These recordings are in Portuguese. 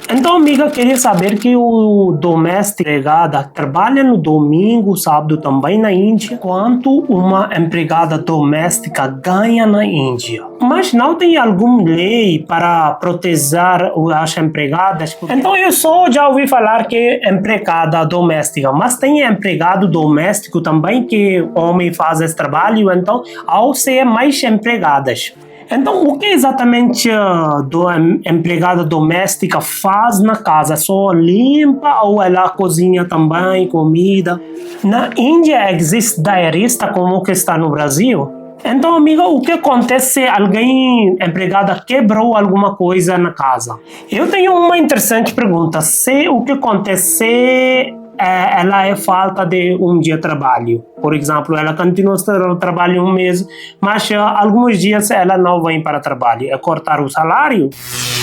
Então, amiga, queria saber que o doméstico empregada trabalha no domingo, sábado também na Índia, quanto uma empregada doméstica ganha na Índia. Mas não tem alguma lei para proteger as empregadas. Então, eu só já ouvi falar que é empregada doméstica, mas tem empregado doméstico também que o homem faz esse trabalho, então, ao ser mais empregadas. Então, o que exatamente a empregada doméstica faz na casa? Só limpa ou ela cozinha também, comida? Na Índia existe diarista como que está no Brasil? Então, amiga, o que acontece se alguém, empregada, quebrou alguma coisa na casa? Eu tenho uma interessante pergunta. O que acontece se ela é falta de um dia de trabalho? Por exemplo, ela continua trabalhando um mês, mas alguns dias ela não vem para trabalho. É cortar o salário?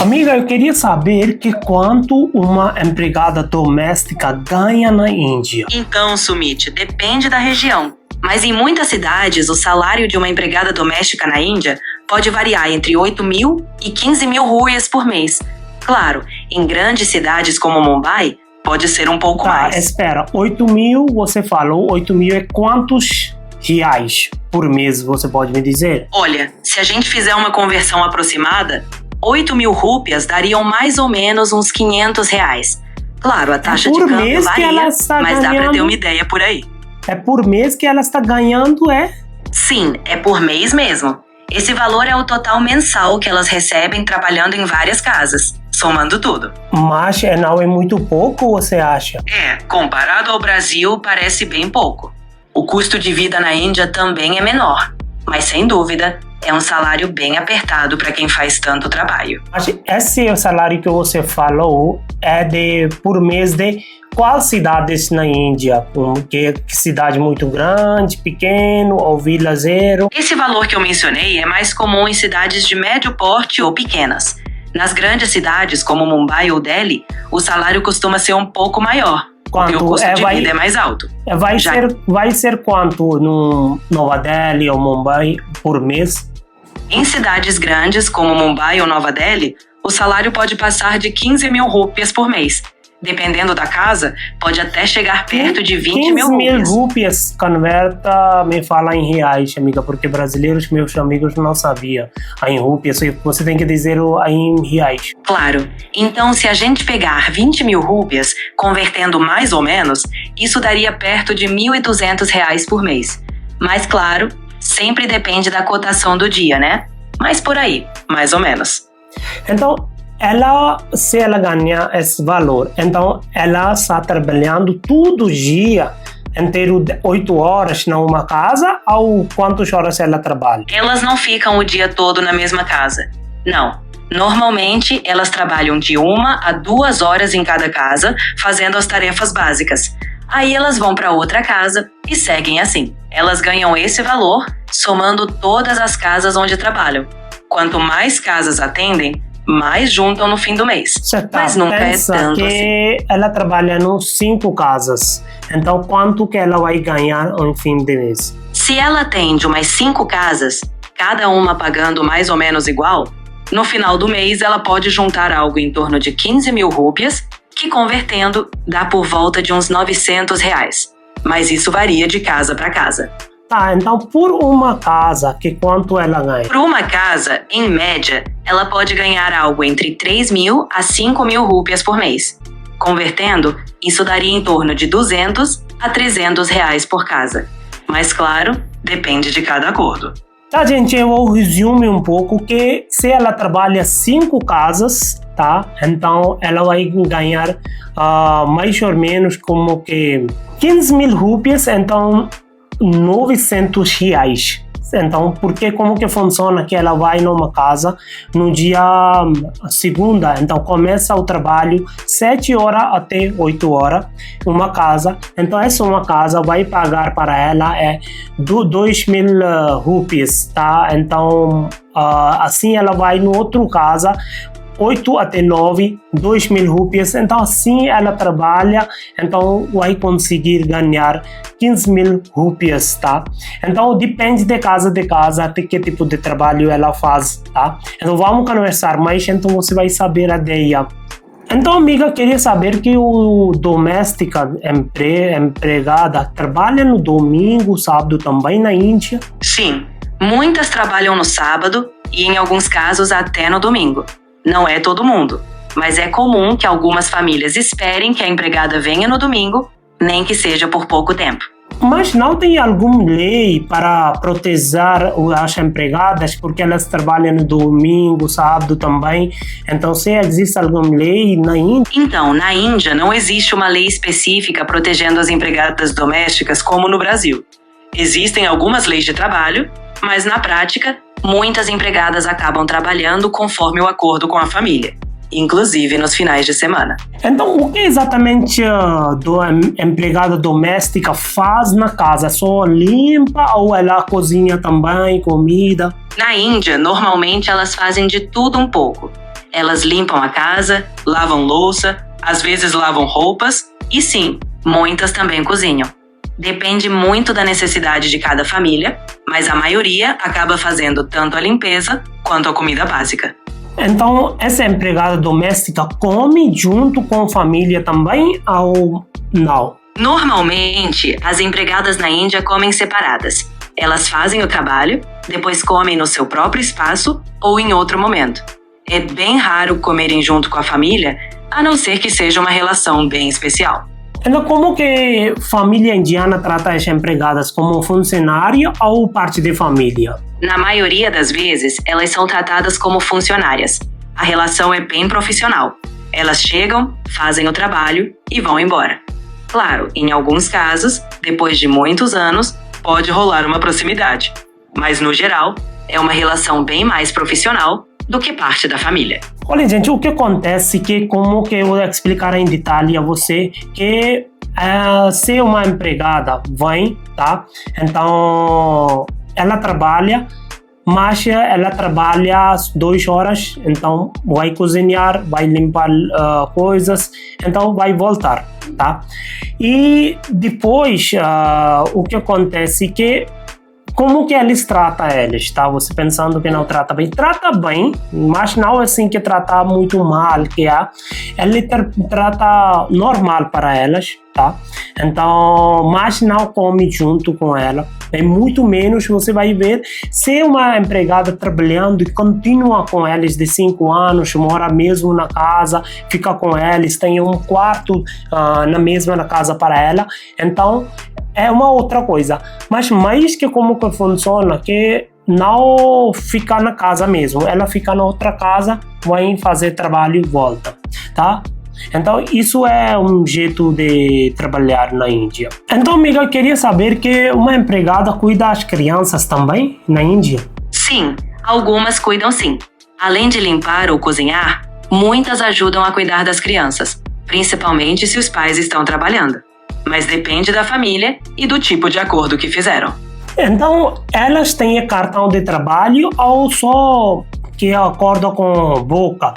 Amiga, eu queria saber quanto uma empregada doméstica ganha na Índia. Então, Sumit, depende da região. Mas em muitas cidades, o salário de uma empregada doméstica na Índia pode variar entre 8.000 e 15.000 rupias por mês. Claro, em grandes cidades como Mumbai, pode ser um pouco mais. Espera, 8.000, você falou, 8.000 é quantos reais por mês, você pode me dizer? Olha, se a gente fizer uma conversão aproximada, 8.000 rupias dariam mais ou menos uns 500 reais. Claro, a taxa de câmbio varia, mas dá para ter uma ideia por aí. É por mês que ela está ganhando, é? Sim, é por mês mesmo. Esse valor é o total mensal que elas recebem trabalhando em várias casas, somando tudo. Mas não é muito pouco, você acha? Comparado ao Brasil, parece bem pouco. O custo de vida na Índia também é menor, mas sem dúvida, é um salário bem apertado para quem faz tanto trabalho. Mas esse salário que você falou é por mês de qual cidades na Índia? Que cidade muito grande, pequeno ou vila zero? Esse valor que eu mencionei é mais comum em cidades de médio porte ou pequenas. Nas grandes cidades, como Mumbai ou Delhi, o salário costuma ser um pouco maior, porque o custo de vida é mais alto. Vai ser quanto no Nova Delhi ou Mumbai por mês? Em cidades grandes, como Mumbai ou Nova Delhi, o salário pode passar de 15.000 rupias por mês. Dependendo da casa, pode até chegar perto de 20.000 rupias. 15.000 rupias, converta, me fala em reais, amiga, porque brasileiros, meus amigos, não sabiam em rupias, você tem que dizer em reais. Claro, então se a gente pegar 20.000 rupias, convertendo mais ou menos, isso daria perto de 1.200 reais por mês. Mas claro, sempre depende da cotação do dia, né? Mas por aí, mais ou menos. Então, se ela ganha esse valor, então ela está trabalhando todo dia inteiro 8 horas numa casa ou quantas horas ela trabalha? Elas não ficam o dia todo na mesma casa. Não. Normalmente, elas trabalham de 1 a 2 horas em cada casa, fazendo as tarefas básicas. Aí elas vão para outra casa e seguem assim. Elas ganham esse valor somando todas as casas onde trabalham. Quanto mais casas atendem, mais juntam no fim do mês. Mas nunca é tanto que assim. Ela trabalha nos 5 casas. Então, quanto que ela vai ganhar no fim do mês? Se ela atende umas 5 casas, cada uma pagando mais ou menos igual, no final do mês ela pode juntar algo em torno de 15.000 rupias, que convertendo dá por volta de uns 900 reais. Mas isso varia de casa para casa. Então por uma casa, quanto ela ganha? Por uma casa, em média, ela pode ganhar algo entre 3.000 a 5.000 rupias por mês. Convertendo, isso daria em torno de 200 a 300 reais por casa. Mas claro, depende de cada acordo. Tá, gente, eu vou resumir um pouco que se ela trabalha 5 casas, tá? Então ela vai ganhar mais ou menos como que 15.000 rupias, então 900 reais. Então, porque como que funciona que ela vai numa casa no dia segunda, então começa o trabalho 7 horas até 8 horas, uma casa, então essa uma casa vai pagar para ela 2.000 rupias, tá? Então, assim ela vai no outro casa 8 até 9, 2.000 rupias, então assim ela trabalha, então vai conseguir ganhar 15.000 rupias, tá? Então depende de casa, de que tipo de trabalho ela faz, tá? Então vamos conversar mais, então você vai saber a ideia. Então, amiga, queria saber que o doméstica, empregada, trabalha no domingo, sábado também na Índia? Sim, muitas trabalham no sábado e, em alguns casos, até no domingo. Não é todo mundo, mas é comum que algumas famílias esperem que a empregada venha no domingo, nem que seja por pouco tempo. Mas não tem alguma lei para proteger as empregadas, porque elas trabalham no domingo, sábado também. Então, se existe alguma lei na Índia? Então, na Índia não existe uma lei específica protegendo as empregadas domésticas como no Brasil. Existem algumas leis de trabalho, mas na prática, muitas empregadas acabam trabalhando conforme o acordo com a família, inclusive nos finais de semana. Então, o que exatamente a empregada doméstica faz na casa? Só limpa ou ela cozinha também, comida? Na Índia, normalmente elas fazem de tudo um pouco. Elas limpam a casa, lavam louça, às vezes lavam roupas e sim, muitas também cozinham. Depende muito da necessidade de cada família, mas a maioria acaba fazendo tanto a limpeza quanto a comida básica. Então, essa empregada doméstica come junto com a família também ou não? Normalmente, as empregadas na Índia comem separadas. Elas fazem o trabalho, depois comem no seu próprio espaço ou em outro momento. É bem raro comerem junto com a família, a não ser que seja uma relação bem especial. Então, como que a família indiana trata as empregadas? Como funcionária ou parte da família? Na maioria das vezes, elas são tratadas como funcionárias. A relação é bem profissional. Elas chegam, fazem o trabalho e vão embora. Claro, em alguns casos, depois de muitos anos, pode rolar uma proximidade. Mas, no geral, é uma relação bem mais profissional do que parte da família. Olha, gente, o que acontece que, como que eu vou explicar em detalhe a você, que se uma empregada vem, tá? Então, ela trabalha, mas ela trabalha 2 horas, então vai cozinhar, vai limpar coisas, então vai voltar, tá? E depois, o que acontece que como que eles tratam eles, tá? Você pensando que não trata bem, mas não assim que trata muito mal, que é, ele trata normal para elas, tá? Então, mas não come junto com ela. É muito menos você vai ver se uma empregada trabalhando e continua com eles de 5 anos, mora mesmo na casa, fica com eles, tem um quarto na mesma casa para ela, então é uma outra coisa. Mas mais que como que funciona, que não fica na casa mesmo, ela fica na outra casa, vai fazer trabalho e volta, tá? Então, isso é um jeito de trabalhar na Índia. Então, amiga, eu queria saber que uma empregada cuida das crianças também na Índia? Sim, algumas cuidam sim. Além de limpar ou cozinhar, muitas ajudam a cuidar das crianças, principalmente se os pais estão trabalhando. Mas depende da família e do tipo de acordo que fizeram. Então, elas têm cartão de trabalho ou só que acordo com boca?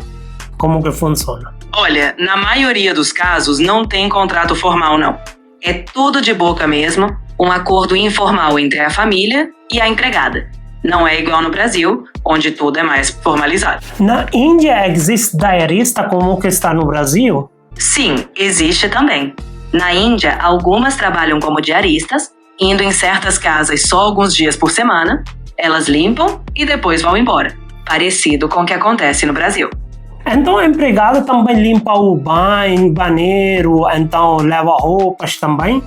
Como que funciona? Olha, na maioria dos casos não tem contrato formal não. É tudo de boca mesmo, um acordo informal entre a família e a empregada. Não é igual no Brasil, onde tudo é mais formalizado. Na Índia existe diarista como que está no Brasil? Sim, existe também. Na Índia, algumas trabalham como diaristas, indo em certas casas só alguns dias por semana, elas limpam e depois vão embora, parecido com o que acontece no Brasil. Então a empregada também limpa o banheiro, então leva roupas também?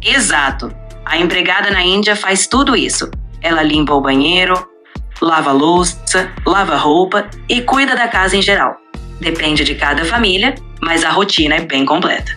Exato. A empregada na Índia faz tudo isso. Ela limpa o banheiro, lava a louça, lava a roupa e cuida da casa em geral. Depende de cada família, mas a rotina é bem completa.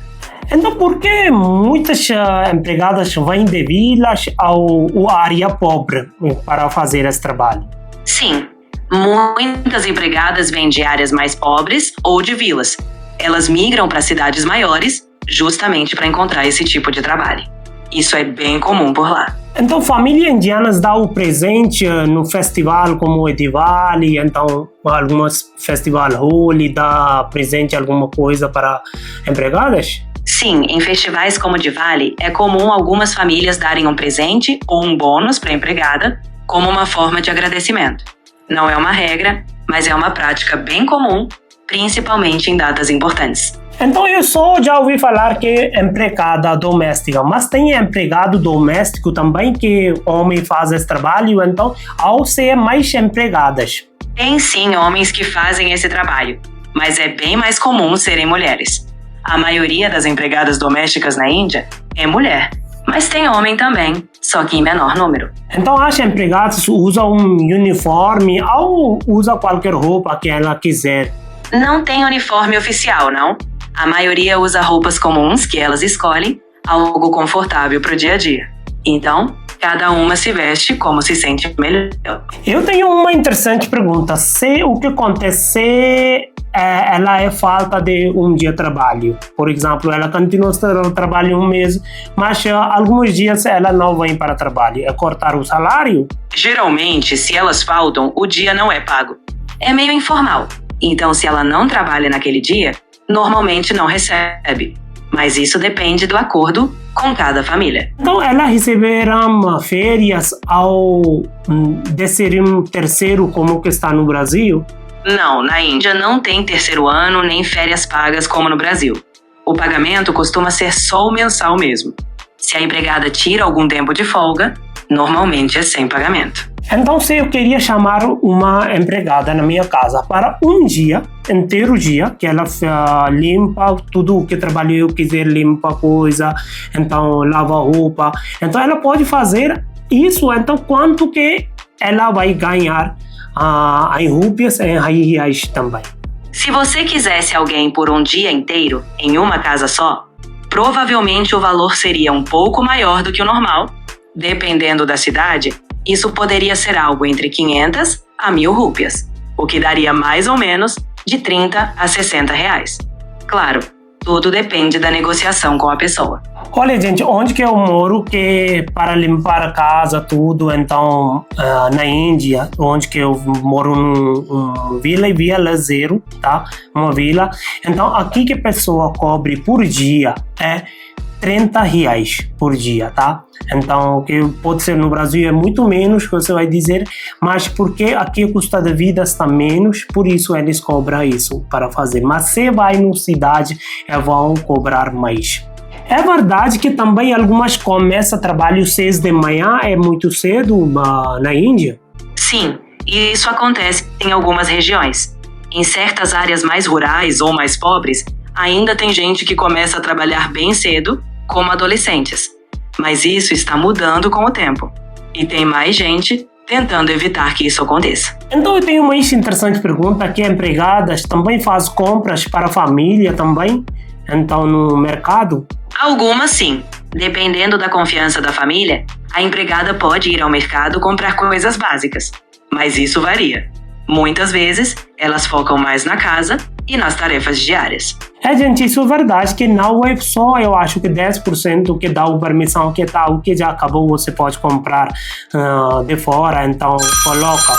Então, por que muitas empregadas vêm de vilas ou área pobre para fazer esse trabalho? Sim, muitas empregadas vêm de áreas mais pobres ou de vilas. Elas migram para cidades maiores justamente para encontrar esse tipo de trabalho. Isso é bem comum por lá. Então, famílias indianas dão o presente no festival como o Diwali, então alguns festival Holi dá presente alguma coisa para empregadas? Sim, em festivais como o Diwali, é comum algumas famílias darem um presente ou um bônus para a empregada como uma forma de agradecimento. Não é uma regra, mas é uma prática bem comum principalmente em datas importantes. Então eu só já ouvi falar que é empregada doméstica, mas tem empregado doméstico também que homem faz esse trabalho, então ao ser mais empregadas. Tem sim homens que fazem esse trabalho, mas é bem mais comum serem mulheres. A maioria das empregadas domésticas na Índia é mulher, mas tem homem também, só que em menor número. Então as empregadas usam um uniforme ou usam qualquer roupa que ela quiser? Não tem uniforme oficial, não. A maioria usa roupas comuns que elas escolhem, algo confortável para o dia a dia. Então, cada uma se veste como se sente melhor. Eu tenho uma interessante pergunta. Se o que acontece ela é falta de um dia de trabalho. Por exemplo, ela continua a trabalhar um mês, mas alguns dias ela não vem para o trabalho. É cortar o salário? Geralmente, se elas faltam, o dia não é pago. É meio informal. Então, se ela não trabalha naquele dia, normalmente não recebe. Mas isso depende do acordo com cada família. Então, ela receberá férias ao 13º, como que está no Brasil? Não, na Índia não tem terceiro ano nem férias pagas como no Brasil. O pagamento costuma ser só o mensal mesmo. Se a empregada tira algum tempo de folga, normalmente é sem pagamento. Então, se eu queria chamar uma empregada na minha casa para um dia, inteiro dia, que ela limpa tudo o que trabalhou, quiser limpa coisa, então lava roupa, então ela pode fazer isso. Então, quanto que ela vai ganhar em rúpias e em reais também? Se você quisesse alguém por um dia inteiro, em uma casa só, provavelmente o valor seria um pouco maior do que o normal. Dependendo da cidade, isso poderia ser algo entre 500 a 1.000 rúpias, o que daria mais ou menos de 30 a 60 reais. Claro, tudo depende da negociação com a pessoa. Olha, gente, onde que eu moro, que para limpar a casa, tudo, então, na Índia, onde que eu moro numa vila zero, tá? Uma vila. Então, aqui que a pessoa cobre por dia é 30 reais por dia, tá? Então, que pode ser no Brasil é muito menos, que você vai dizer, mas porque aqui o custo de vida está menos, por isso eles cobram isso para fazer. Mas se vai na cidade, vão cobrar mais. É verdade que também algumas começam trabalho 6 de manhã, é muito cedo na Índia? Sim, e isso acontece em algumas regiões. Em certas áreas mais rurais ou mais pobres, ainda tem gente que começa a trabalhar bem cedo, como adolescentes. Mas isso está mudando com o tempo. E tem mais gente tentando evitar que isso aconteça. Então eu tenho uma interessante pergunta, que empregadas também fazem compras para a família também? Então no mercado? Algumas sim. Dependendo da confiança da família, a empregada pode ir ao mercado comprar coisas básicas. Mas isso varia. Muitas vezes, elas focam mais na casa e nas tarefas diárias. Gente, isso é verdade, que não é só, eu acho que 10% que dá a permissão, que tá, o que já acabou, você pode comprar de fora, então coloca,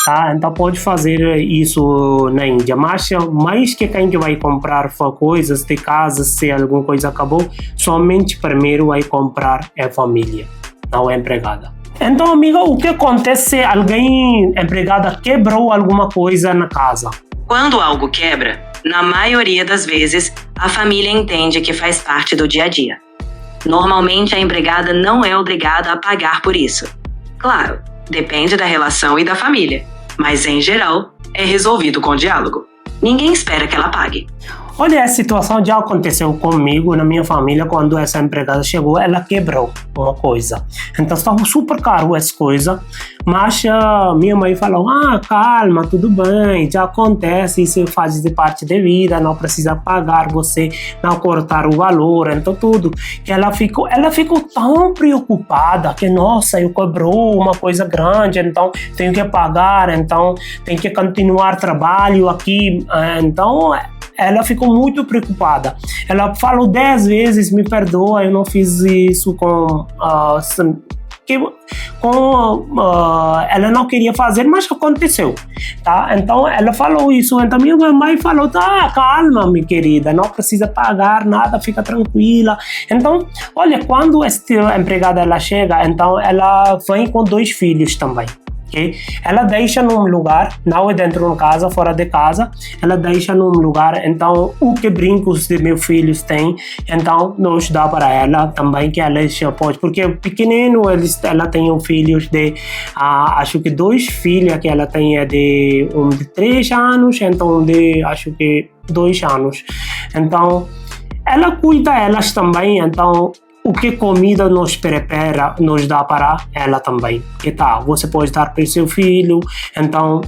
tá? Então pode fazer isso na Índia, mas mais que quem que vai comprar coisas de casa, se alguma coisa acabou, somente primeiro vai comprar é a família, não é a empregada. Então, amiga, o que acontece se alguém, empregada, quebrou alguma coisa na casa? Quando algo quebra, na maioria das vezes, a família entende que faz parte do dia a dia. Normalmente, a empregada não é obrigada a pagar por isso. Claro, depende da relação e da família, mas, em geral, é resolvido com diálogo. Ninguém espera que ela pague. Olha, essa situação já aconteceu comigo, na minha família, quando essa empregada chegou, ela quebrou uma coisa. Então, estava super caro essa coisa, mas minha mãe falou, calma, tudo bem, já acontece, isso faz parte da vida, não precisa pagar, você não cortar o valor, então tudo. E ela ficou tão preocupada que, nossa, eu quebrou uma coisa grande, então tenho que pagar, então tenho que continuar trabalho aqui, então ela ficou muito preocupada. Ela falou 10 vezes, me perdoa, eu não fiz isso ela não queria fazer, mas aconteceu, tá? Então ela falou isso, então minha mãe falou, tá, calma, minha querida, não precisa pagar nada, fica tranquila. Então, olha, quando esta empregada ela chega, então ela vem com 2 filhos também. ok? Ela deixa num lugar, não é dentro de uma casa, fora de casa, ela deixa num lugar, então o que brincos de meus filhos têm, então nós dá para ela também, que ela já pode, porque pequenino ela tem filhos de, acho que 2 filhas que ela tem é de 3 anos, então acho que 2 anos, então ela cuida elas também, então o que comida nos prepara, nos dá para ela também. Que tá, você pode dar para o seu filho, então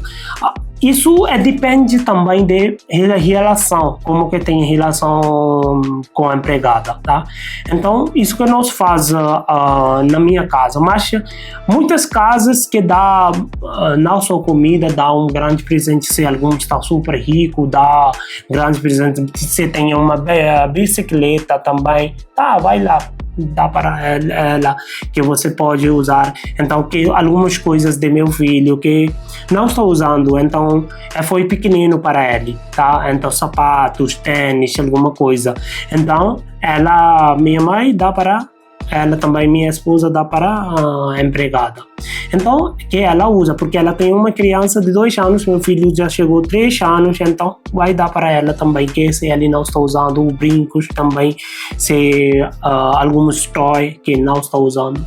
isso depende também de relação, como que tem relação com a empregada, tá? Então, isso que nós faz na minha casa, mas muitas casas que dá não só comida, dá um grande presente, se algum está super rico, dá grande presente, se tem uma bicicleta também, tá, vai lá. Dá para ela que você pode usar, então que algumas coisas de meu filho que não estou usando, então foi pequenino para ele, tá? Então sapatos, tênis, alguma coisa, então minha mãe dá para ela também, minha esposa dá para a empregada, então que ela usa, porque ela tem uma criança de 2 anos, meu filho já chegou 3 anos, então vai dar para ela também, que se ele não está usando brincos também, se alguns toys que não está usando,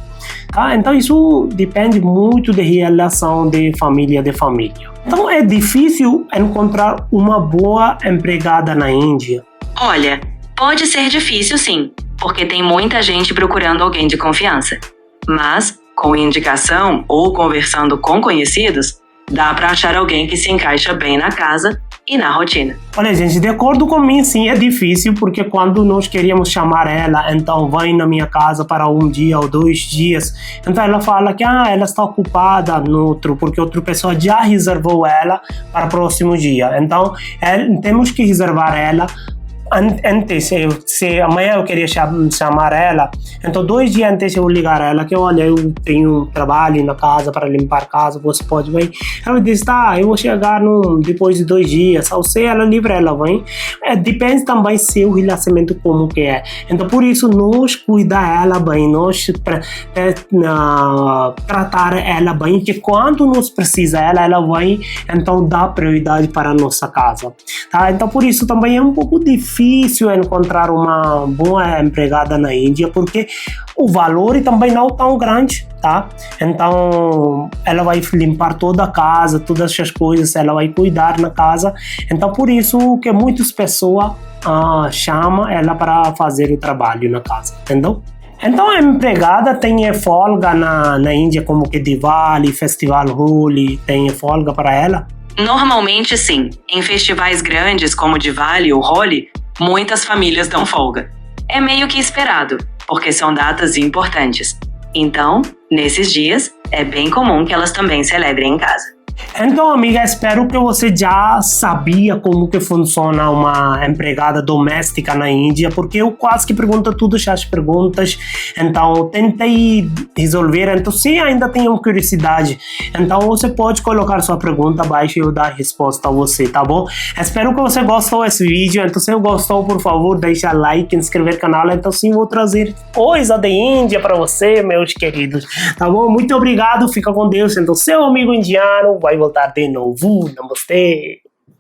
tá? Então isso depende muito da relação de família. Então é difícil encontrar uma boa empregada na Índia. Olha, pode ser difícil sim, porque tem muita gente procurando alguém de confiança. Mas, com indicação ou conversando com conhecidos, dá para achar alguém que se encaixa bem na casa e na rotina. Olha, gente, de acordo com mim, sim, é difícil, porque quando nós queríamos chamar ela, então vai na minha casa para 1 dia ou 2 dias, então ela fala que ela está ocupada porque outra pessoa já reservou ela para o próximo dia. Então, temos que reservar ela antes, se amanhã eu queria chamar ela, então 2 dias antes eu ligar ela, que olha, eu tenho trabalho na casa para limpar a casa, você pode vir? Ela diz, tá, eu vou chegar depois de 2 dias, ou se ela livre, ela vem. Depende também se o relacionamento como que é, então por isso nós cuidar ela bem, nós tratar ela bem, que quando nós precisa ela vai, então dá prioridade para a nossa casa, tá? Então por isso também é um pouco difícil encontrar uma boa empregada na Índia, porque o valor também não é tão grande, tá? Então ela vai limpar toda a casa, todas essas coisas, ela vai cuidar na casa, então por isso que muitas pessoas chamam ela para fazer o trabalho na casa, entendeu? Então a empregada tem folga na Índia, como que Diwali, Festival Holi, tem folga para ela? Normalmente sim, em festivais grandes como Diwali ou Holi, muitas famílias dão folga. É meio que esperado, porque são datas importantes. Então, nesses dias, é bem comum que elas também celebrem em casa. Então, amiga, espero que você já sabia como que funciona uma empregada doméstica na Índia, porque eu quase que pergunto todas as perguntas, então tentei resolver. Então, se ainda tem uma curiosidade, então você pode colocar sua pergunta abaixo e eu dar a resposta a você, tá bom? Espero que você gostou desse vídeo, então se gostou, por favor, deixa like, inscrever no canal, então sim, vou trazer coisa da Índia para você, meus queridos, tá bom? Muito obrigado, fica com Deus, então seu amigo indiano vai voltar de novo. Namastê!